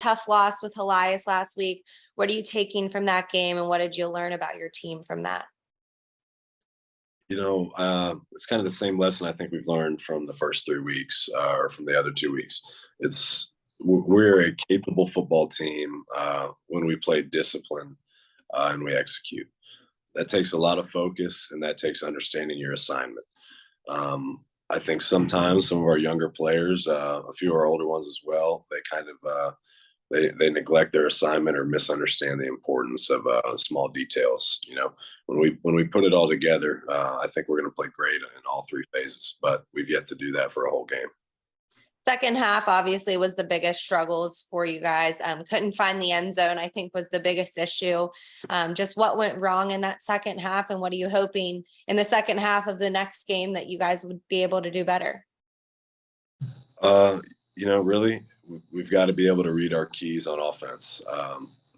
tough loss with Elias last week. What are you taking from that game, and what did you learn about your team from that? It's kind of the same lesson I think we've learned from the first 3 weeks or from the other 2 weeks. We're a capable football team when we play discipline and we execute. That takes a lot of focus and that takes understanding your assignment. I think sometimes some of our younger players, a few of our older ones as well, they kind of they neglect their assignment or misunderstand the importance of small details. When we put it all together, I think we're going to play great in all three phases. But we've yet to do that for a whole game. Second half obviously was the biggest struggles for you guys. Couldn't find the end zone, I think, was the biggest issue. Just what went wrong in that second half, and what are you hoping in the second half of the next game that you guys would be able to do better? Really, we've got to be able to read our keys on offense.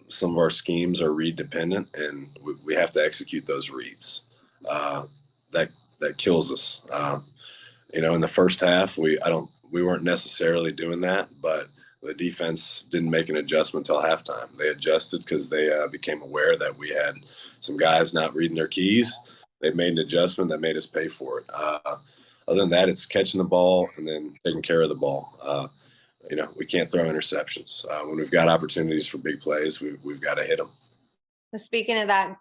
Some of our schemes are read dependent, and we have to execute those reads. That kills us. In the first half, we weren't necessarily doing that, but the defense didn't make an adjustment until halftime. They adjusted because they became aware that we had some guys not reading their keys. They made an adjustment that made us pay for it. Other than that, it's catching the ball and then taking care of the ball. We can't throw interceptions. When we've got opportunities for big plays, we've got to hit them. Speaking of that,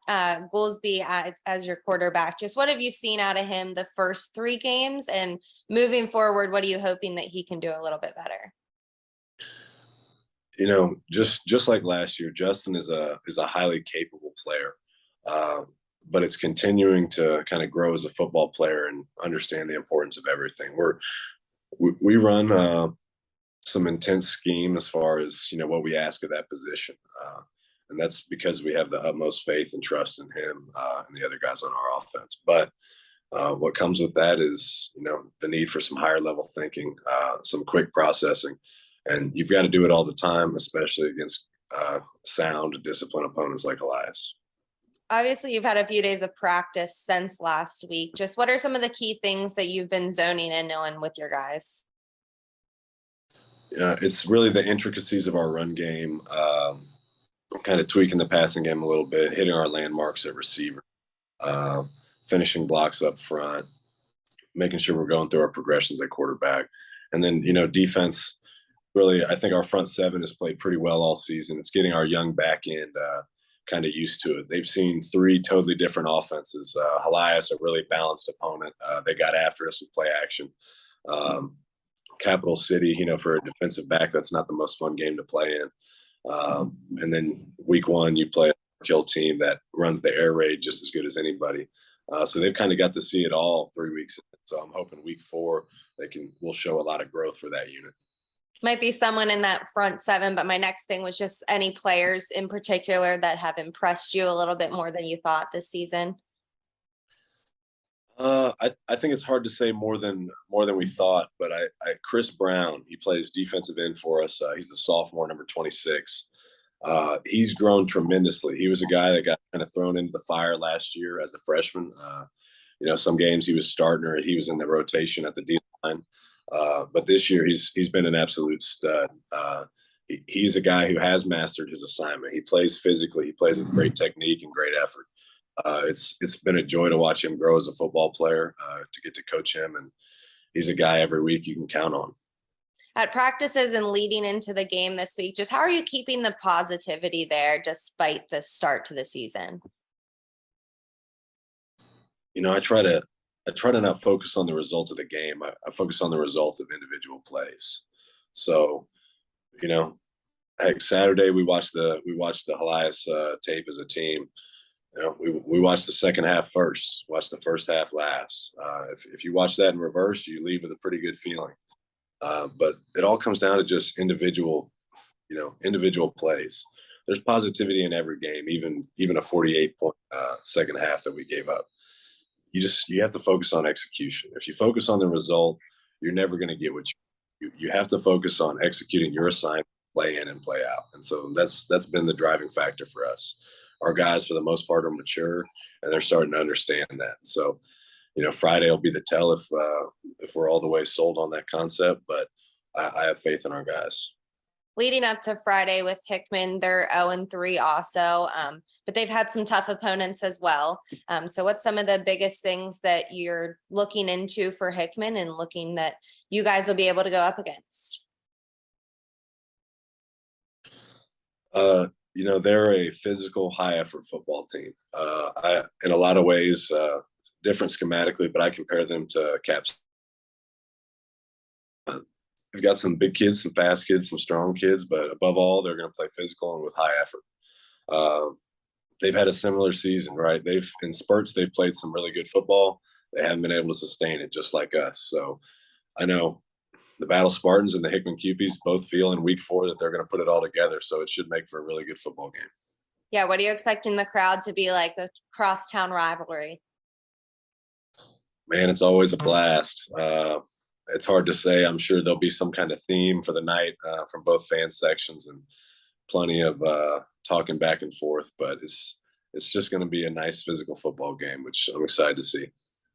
Goolsby as your quarterback, just what have you seen out of him the first three games, and moving forward, what are you hoping that he can do a little bit better? Just like last year, Justin is a highly capable player, but it's continuing to kind of grow as a football player and understand the importance of everything. We run some intense scheme as far as what we ask of that position. And that's because we have the utmost faith and trust in him and the other guys on our offense. But what comes with that is, the need for some higher level thinking, some quick processing. And you've got to do it all the time, especially against sound, disciplined opponents like Elias. Obviously, you've had a few days of practice since last week. Just what are some of the key things that you've been zoning in on with your guys? It's really the intricacies of our run game. Kind of tweaking the passing game a little bit, hitting our landmarks at receiver, finishing blocks up front, making sure we're going through our progressions at quarterback. And then, defense, really, I think our front seven has played pretty well all season. It's getting our young back end kind of used to it. They've seen three totally different offenses. Elias, a really balanced opponent. They got after us with play action. Capital City, for a defensive back, that's not the most fun game to play in. And then week one, you play a kill team that runs the air raid just as good as anybody. So they've kind of got to see it all 3 weeks. So I'm hoping week four, we'll show a lot of growth for that unit. Might be someone in that front seven, but my next thing was just any players in particular that have impressed you a little bit more than you thought this season. I think it's hard to say more than we thought, but Chris Brown, he plays defensive end for us. He's a sophomore, number 26. He's grown tremendously. He was a guy that got kind of thrown into the fire last year as a freshman. Some games he was starting or he was in the rotation at the D line. But this year he's been an absolute stud. He's a guy who has mastered his assignment. He plays physically. He plays with great technique and great effort. It's been a joy to watch him grow as a football player, to get to coach him, and he's a guy every week you can count on. At practices and leading into the game this week, just how are you keeping the positivity there despite the start to the season? I try to not focus on the result of the game. I focus on the result of individual plays. So, heck, Saturday we watched the Elias tape as a team. We watched the second half first, watched the first half last. If you watch that in reverse, you leave with a pretty good feeling. But it all comes down to just individual plays. There's positivity in every game, even a 48-point second half that we gave up. You have to focus on execution. If you focus on the result, you're never going to get what you have to focus on executing your assignment, play in and play out. And so that's been the driving factor for us. Our guys, for the most part, are mature and they're starting to understand that. So, Friday will be the tell if we're all the way sold on that concept, but I have faith in our guys. leading up to Friday with Hickman, they're 0-3 also, but they've had some tough opponents as well. So what's some of the biggest things that you're looking into for Hickman and looking that you guys will be able to go up against? They're a physical, high effort football team. In a lot of ways, different schematically, but I compare them to Caps. They've got some big kids, some fast kids, some strong kids, but above all, they're going to play physical and with high effort. They've had a similar season, right? In spurts, they've played some really good football. They haven't been able to sustain it, just like us. So I know the Battle Spartans and the Hickman Cupies both feel in week 4 that they're going to put it all together. So it should make for a really good football game. Yeah, what are you expecting the crowd to be like, the crosstown rivalry? Man, it's always a blast. It's hard to say. I'm sure there'll be some kind of theme for the night from both fan sections and plenty of talking back and forth. But it's just going to be a nice physical football game, which I'm excited to see.